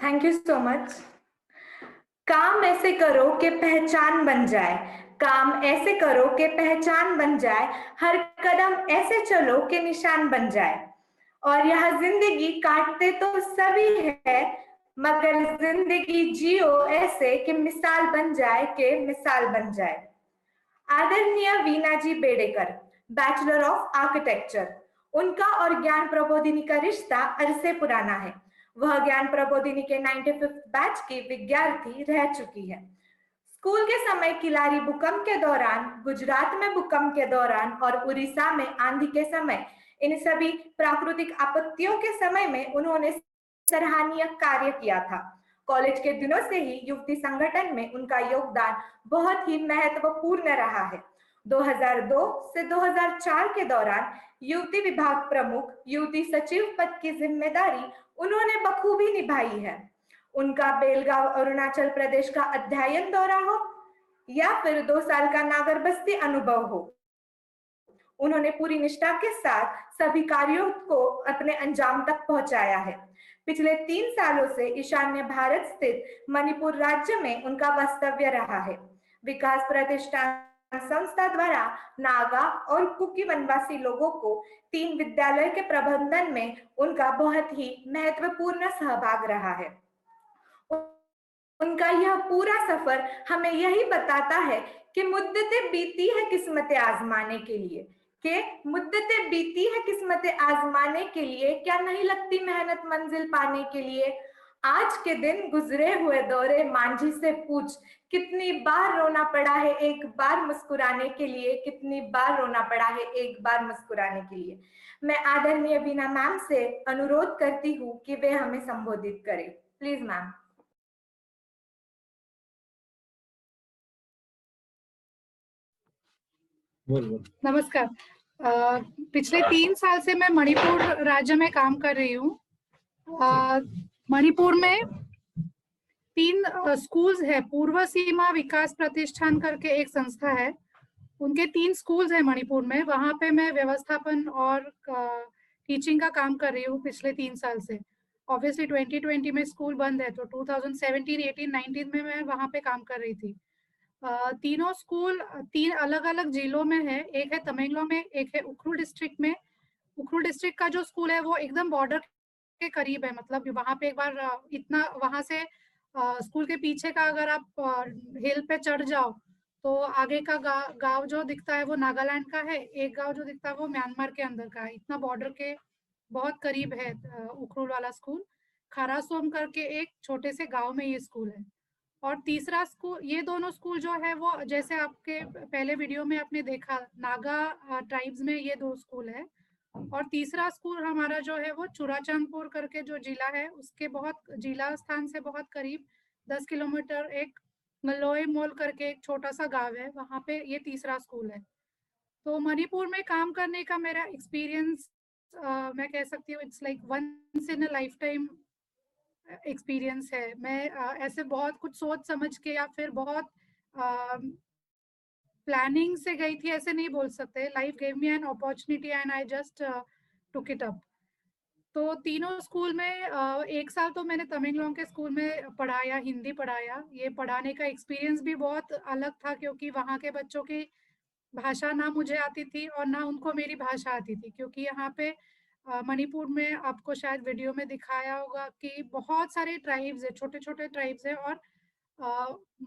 Thank you so much. काम ऐसे करो कि पहचान बन जाए, काम ऐसे करो कि पहचान बन जाए, हर कदम ऐसे चलो कि निशान बन जाए। और यह जिंदगी काटते तो सभी है, मगर जिंदगी जियो ऐसे कि मिसाल बन जाए, कि मिसाल बन जाए। आदरणीय वीना जी बेडेकर, बैचलर ऑफ आर्किटेक्चर। उनका और ज्ञान प्रबोधिनी का रिश्ता अरसे पुराना है। वह ज्ञान प्रबोधिनी के 95th बैच की विद्यार्थी रह चुकी है। स्कूल के समय किलारी भूकंप के दौरान, गुजरात में भूकंप के दौरान और उड़ीसा में आंधी के समय, इन सभी प्राकृतिक आपत्तियों के समय में उन्होंने सराहनीय कार्य किया था। कॉलेज के दिनों से ही युवती संगठन में उनका योगदान बहुत ही महत्वपूर्ण रहा है। 2002 से 2004 के दौरान युवती विभाग प्रमुख, युवती सचिव पद की जिम्मेदारी उन्होंने बखूबी निभाई है। उनका बेलगांव अरुणाचल प्रदेश का अध्ययन दौरा हो या फिर 2 साल का नागर बस्ती अनुभव हो, उन्होंने पूरी निष्ठा के साथ सभी कार्यों को अपने अंजाम तक पहुंचाया है। पिछले 3 सालों से ईशान्य भारत स्थित मणिपुर राज्य में उनका वास्तव्य रहा है। विकास प्रतिष्ठान संस्था द्वारा नागा और कुकी वनवासी लोगों को 3 विद्यालय के प्रबंधन में उनका बहुत ही महत्वपूर्ण सहभाग रहा है। उनका यह पूरा सफर हमें यही बताता है कि मुद्दतें बीती है किस्मतें आजमाने के लिए, कि मुद्दतें बीती है किस्मतें आजमाने के लिए, क्या नहीं लगती मेहनत मंजिल पाने के लिए। आज के दिन गुजरे हुए दौरे मांझी से पूछ, कितनी बार रोना पड़ा है एक बार मुस्कुराने के लिए, कितनी बार रोना पड़ा है एक बार मुस्कुराने के लिए। मैं आदरणीय वीना मैम से अनुरोध करती हूँ कि वे हमें संबोधित करें। Please ma'am. नमस्कार। पिछले 3 साल से मैं मणिपुर राज्य में काम कर रही हूँ। मणिपुर में 3 स्कूल्स है। पूर्व सीमा विकास प्रतिष्ठान करके एक संस्था है, उनके 3 स्कूल्स है मणिपुर में। वहां पे मैं व्यवस्थापन और टीचिंग का काम कर रही हूँ पिछले 3 साल से। ऑब्वियसली 2020 में स्कूल बंद है, तो 2017, 18, 19 में मैं वहां पे काम कर रही थी। तीनों स्कूल 3 अलग अलग जिलों में है। एक है तमेंगलों में, एक है उखरुल डिस्ट्रिक्ट में। उखरुल डिस्ट्रिक्ट का जो स्कूल है वो एकदम बॉर्डर के करीब है। मतलब वहां पे एक बार इतना वहां से स्कूल के पीछे का अगर आप हिल पे चढ़ जाओ तो आगे का गांव जो दिखता है वो नागालैंड का है, एक गांव जो दिखता है वो म्यांमार के अंदर का है। इतना बॉर्डर के बहुत करीब है उखरुल वाला स्कूल। खारासोम करके एक छोटे से गांव में ये स्कूल है। और तीसरा स्कूल, ये दोनों स्कूल जो है वो जैसे आपके पहले वीडियो में आपने देखा, नागा ट्राइब्स में ये 2 स्कूल है। और तीसरा स्कूल हमारा जो है वो चुराचांदपुर करके जो जिला है उसके बहुत जिला स्थान से बहुत करीब 10 किलोमीटर एक मलोई मोल करके एक छोटा सा गांव है, वहां पे ये तीसरा स्कूल है। तो मणिपुर में काम करने का मेरा एक्सपीरियंस मैं कह सकती हूँ it's like once in a lifetime experience है। मैं ऐसे बहुत कुछ सोच समझ के या फिर बहुत प्लानिंग से गई थी ऐसे नहीं बोल सकते। Life gave me an opportunity and I just took it up. तो तीनों स्कूल में 1 साल तो मैंने तमिंगलोंग के स्कूल में पढ़ाया, हिंदी पढ़ाया। ये पढ़ाने का एक्सपीरियंस भी बहुत अलग था क्योंकि वहाँ के बच्चों की भाषा ना मुझे आती थी और ना उनको मेरी भाषा आती थी। क्योंकि यहाँ पे मणिपुर में आपको शायद वीडियो में दिखाया होगा कि बहुत सारे ट्राइब्स है, छोटे छोटे ट्राइब्स है, और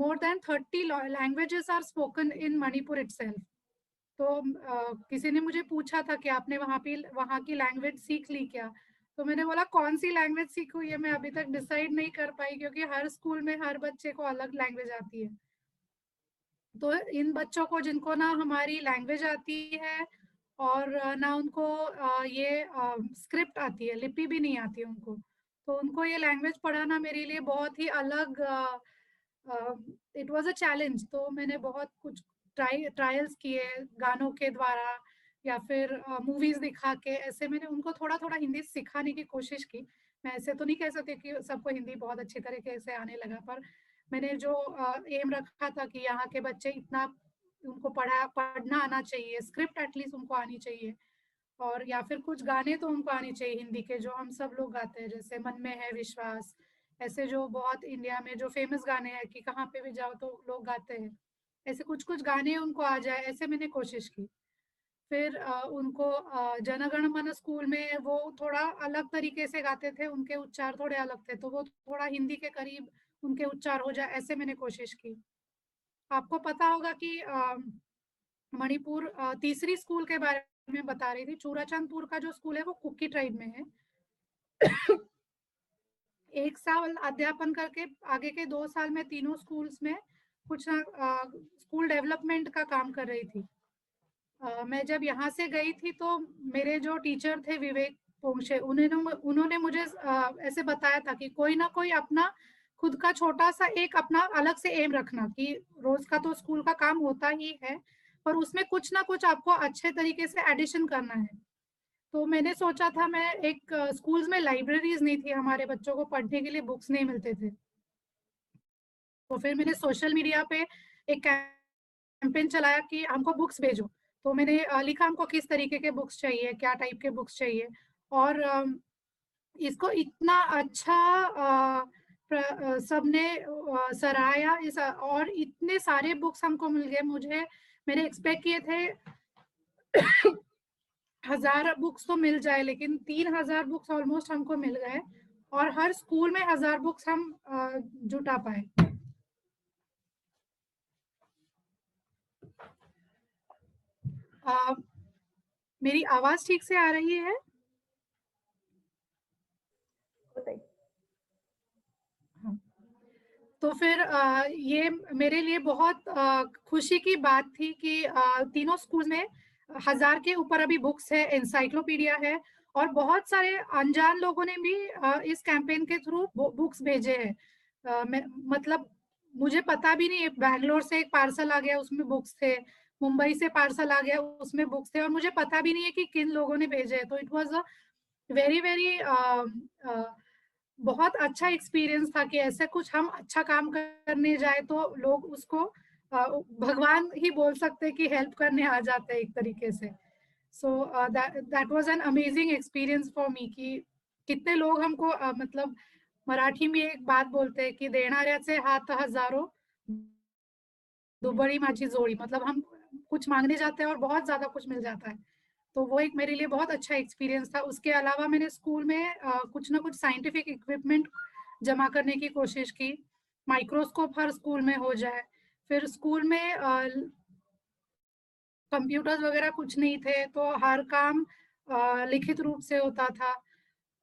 more than 30 languages are spoken in Manipur itself. तो किसी ने मुझे पूछा था कि आपने वहाँ की लैंग्वेज सीख ली क्या, तो मैंने बोला कौन सी लैंग्वेज सीखूं ये मैं अभी तक डिसाइड नहीं कर पाई, क्योंकि हर स्कूल में हर बच्चे को अलग लैंग्वेज आती है। तो इन बच्चों को जिनको ना हमारी लैंग्वेज आती है और ना उनको ये स्क्रिप्ट आती है, लिपि भी नहीं आती उनको, तो उनको ये लैंग्वेज पढ़ाना मेरे लिए बहुत ही अलग इट वाज अ चैलेंज। तो मैंने बहुत कुछ ट्रायल्स किए गानों के द्वारा या फिर मूवीज दिखा के, ऐसे मैंने उनको थोड़ा थोड़ा हिंदी सिखाने की कोशिश की। मैं ऐसे तो नहीं कह सकती कि सबको हिंदी बहुत अच्छी तरीके से आने लगा, पर मैंने जो एम रखा था कि यहाँ के बच्चे इतना उनको पढ़ना आना चाहिए, स्क्रिप्ट एटलीस्ट उनको आनी चाहिए, और या फिर कुछ गाने तो उनको आने चाहिए हिंदी के जो हम सब लोग गाते हैं, जैसे मन में है विश्वास ऐसे जो बहुत इंडिया में जो फेमस गाने हैं कि कहाँ पे भी जाओ तो लोग गाते हैं, ऐसे कुछ कुछ गाने उनको आ जाए, ऐसे मैंने कोशिश की। फिर उनको जन गण मन स्कूल में वो थोड़ा अलग तरीके से गाते थे, उनके उच्चार थोड़े अलग थे, तो वो थोड़ा हिंदी के करीब उनके उच्चार हो जाए, ऐसे मैंने कोशिश की। आपको पता होगा कि मणिपुर तीसरी स्कूल के बारे में बता रही थी, चूराचांदपुर का जो स्कूल है वो कुकी ट्राइब में है। 1 साल अध्यापन करके आगे के 2 साल में तीनों स्कूल्स में कुछ स्कूल डेवलपमेंट का काम कर रही थी। मैं जब यहाँ से गई थी तो मेरे जो टीचर थे विवेक पोंगशे, उन्होंने मुझे ऐसे बताया था कि कोई ना कोई अपना खुद का छोटा सा एक अपना अलग से एम रखना, कि रोज का तो स्कूल का काम होता ही है, पर उसमें कुछ ना कुछ आपको अच्छे तरीके से एडिशन करना है। तो मैंने सोचा था, मैं एक स्कूल्स में लाइब्रेरीज नहीं थी, हमारे बच्चों को पढ़ने के लिए बुक्स नहीं मिलते थे, तो फिर मैंने सोशल मीडिया पे एक कैंपेन चलाया कि हमको बुक्स भेजो। तो मैंने लिखा हमको किस तरीके के बुक्स चाहिए, क्या टाइप के बुक्स चाहिए, और इसको इतना अच्छा सबने सराहाया इस, और इतने सारे बुक्स हमको मिल गए। मैंने एक्सपेक्ट किए थे 1000 बुक्स तो मिल जाए, लेकिन 3000 बुक्स ऑलमोस्ट हमको मिल गए, और हर स्कूल में 1000 बुक्स हम जुटा पाए। मेरी आवाज ठीक से आ रही है? हाँ। तो फिर ये मेरे लिए बहुत खुशी की बात थी कि तीनों स्कूल में 1000 के ऊपर अभी बुक्स है, एनसाइक्लोपीडिया है, और बहुत सारे अनजान लोगों ने भी इस कैंपेन के थ्रू बुक्स भेजे हैं। मतलब मुझे पता भी नहीं, बैंगलोर से एक पार्सल आ गया, उसमें बुक्स थे, मुंबई से पार्सल आ गया, उसमें बुक्स थे, और मुझे पता भी नहीं है कि किन लोगों ने भेजे हैं। तो it was a very very बहुत अच्छा एक्सपीरियंस था कि ऐसे कुछ हम अच्छा काम करने जाए तो लोग उसको भगवान ही बोल सकते हैं कि हेल्प करने आ जाते हैं एक तरीके से। So that was an amazing experience for me कि कितने लोग हमको मतलब मराठी में एक बात बोलते हैं कि देणाऱ्याचे हात हजारो, दुबड़ी माझी जोड़ी, मतलब हम कुछ मांगने जाते हैं और बहुत ज्यादा कुछ मिल जाता है। तो वो एक मेरे लिए बहुत अच्छा एक्सपीरियंस था। उसके अलावा मैंने स्कूल में कुछ ना कुछ साइंटिफिक इक्विपमेंट जमा करने की कोशिश की, माइक्रोस्कोप हर स्कूल में हो जाए। फिर स्कूल में कंप्यूटर्स वगैरह कुछ नहीं थे, तो हर काम लिखित रूप से होता था।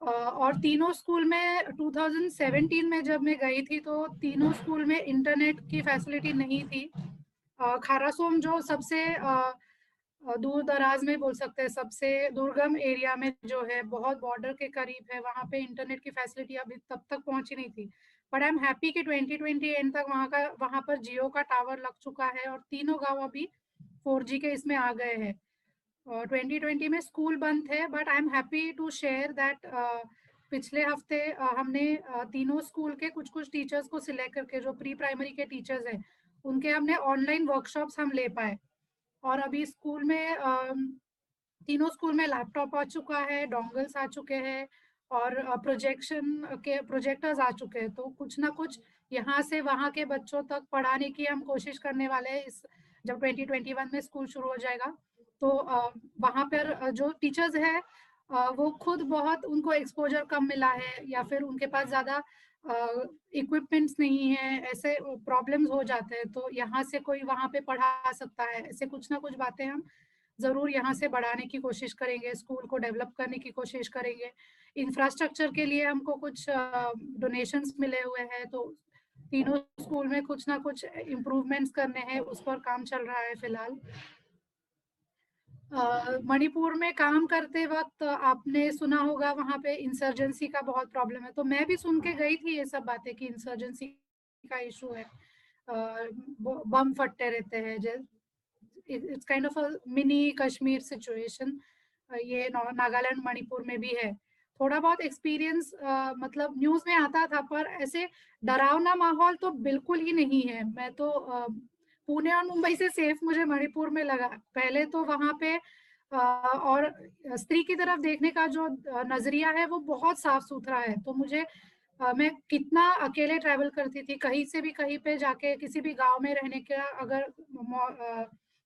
और तीनों स्कूल में 2017 में जब मैं गई थी तो तीनों स्कूल में इंटरनेट की फैसिलिटी नहीं थी। खारासोम जो सबसे दूर दराज में बोल सकते हैं, सबसे दुर्गम एरिया में जो है, बहुत बॉर्डर के करीब है, वहां पे इंटरनेट की फैसिलिटी अभी तब तक पहुंची नहीं थी। बट आई एम हैप्पी कि 2020 एंड तक वहां पर जियो का टावर लग चुका है और तीनों गांव अभी 4G के इसमें आ गए हैं। 2020 में स्कूल बंद थे, but I am happy to share that पिछले हफ्ते हमने तीनों स्कूल के कुछ कुछ टीचर्स को सिलेक्ट करके, जो प्री प्राइमरी के टीचर्स हैं, उनके हमने ऑनलाइन वर्कशॉप्स हम ले पाए। और अभी स्कूल में तीनों स्कूल में लैपटॉप आ चुका है, डोंगल्स आ चुके हैं, और प्रोजेक्शन के प्रोजेक्टर्स आ चुके हैं। तो कुछ ना कुछ यहाँ से वहाँ के बच्चों तक पढ़ाने की हम कोशिश करने वाले हैं। इस जब 2021 में स्कूल शुरू हो जाएगा तो वहाँ पर जो टीचर्स हैं वो खुद बहुत, उनको एक्सपोजर कम मिला है, या फिर उनके पास ज़्यादा इक्विपमेंट्स नहीं है, ऐसे प्रॉब्लम्स हो जाते हैं, तो यहाँ से कोई वहाँ पे पढ़ा सकता है। ऐसे कुछ ना कुछ बातें हम जरूर यहाँ से बढ़ाने की कोशिश करेंगे, स्कूल को डेवलप करने की कोशिश करेंगे। इंफ्रास्ट्रक्चर के लिए हमको कुछ डोनेशंस मिले हुए हैं, तो तीनों स्कूल में कुछ ना कुछ इम्प्रूवमेंट्स करने हैं, उस पर काम चल रहा है फिलहाल। मणिपुर में काम करते वक्त आपने सुना होगा वहां पे इंसर्जेंसी का बहुत प्रॉब्लम है, तो मैं भी सुन के गई थी ये सब बातें कि इंसर्जेंसी का इशू है, बम फटते रहते हैं, it's kind of a mini Kashmir situation. ये नागालैंड मणिपुर में भी है। थोड़ा बहुत एक्सपीरियंस मतलब न्यूज में आता था, पर ऐसे डरावना माहौल तो बिल्कुल ही नहीं है। मैं तो पुणे और मुंबई से सेफ मुझे मणिपुर में लगा। पहले तो वहां पे और स्त्री की तरफ देखने का जो नजरिया है वो बहुत साफ सुथरा है, तो मुझे मैं कितना अकेले ट्रैवल करती थी, कहीं से भी कहीं पे जाके किसी भी गांव में रहने का अगर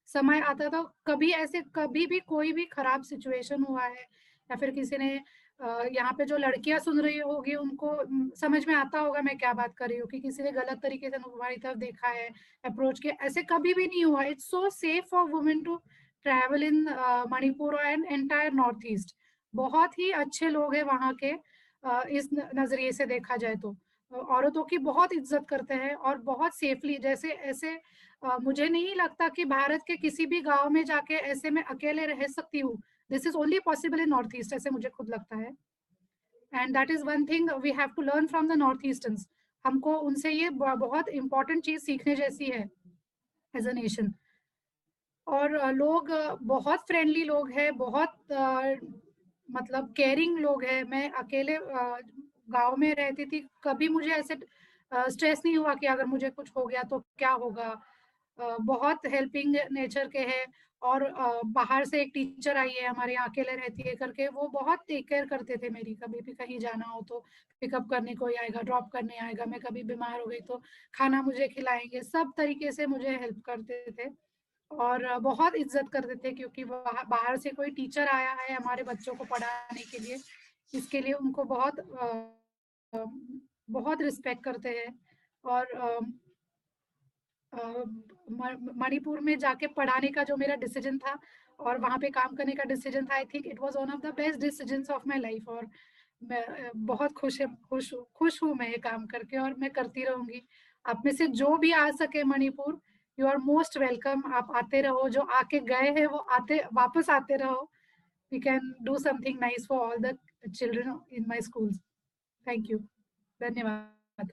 समय आता तो कभी भी कोई भी खराब सिचुएशन हुआ है या फिर किसी ने यहाँ पे जो लड़कियां सुन रही होगी उनको समझ में आता होगा मैं क्या बात कर रही हूँ कि किसी ने गलत तरीके से हमारी तरफ देखा है, अप्रोच किया, ऐसे कभी भी नहीं हुआ। It's so safe for women to travel in Manipur and entire north east. बहुत ही अच्छे लोग हैं वहाँ के। इस नजरिए से देखा जाए तो औरतों की बहुत इज्जत करते हैं और बहुत सेफली, जैसे ऐसे मुझे नहीं लगता कि भारत के किसी भी गांव में जाके ऐसे मैं अकेले रह सकती हूँ। This is only possible in north east, ऐसे मुझे खुद लगता है। And that is one thing we have to learn from the north easterns. हमको उनसे ये बहुत इंपॉर्टेंट चीज सीखने जैसी है एज अ नेशन। और लोग बहुत फ्रेंडली लोग हैं, बहुत मतलब केयरिंग लोग हैं। मैं अकेले गांव में रहती थी, कभी मुझे ऐसे स्ट्रेस नहीं हुआ कि अगर मुझे कुछ हो गया तो क्या होगा। बहुत हेल्पिंग नेचर के हैं। और बाहर से एक टीचर आई है हमारे यहाँ, अकेले रहती है करके, वो बहुत टेक केयर करते थे मेरी। कभी भी कहीं जाना हो तो पिकअप करने कोई आएगा, ड्रॉप करने आएगा, मैं कभी बीमार हो गई तो खाना मुझे खिलाएंगे, सब तरीके से मुझे हेल्प करते थे। और बहुत इज्जत करते थे क्योंकि बाहर से कोई टीचर आया है हमारे बच्चों को पढ़ाने के लिए, इसके लिए उनको बहुत रिस्पेक्ट करते हैं। और मणिपुर में जाके पढ़ाने का जो मेरा डिसीजन था और वहां पे काम करने का डिसीजन था, I think it was one of the best decisions of my life. और मैं बहुत खुश हूँ मैं ये काम करके, और मैं करती रहूंगी। आप में से जो भी आ सके Manipur, you are most welcome. आप आते रहो, जो आके गए हैं वो आते वापस आते रहो। We can do something nice for all the children in my schools. Thank you, धन्यवाद।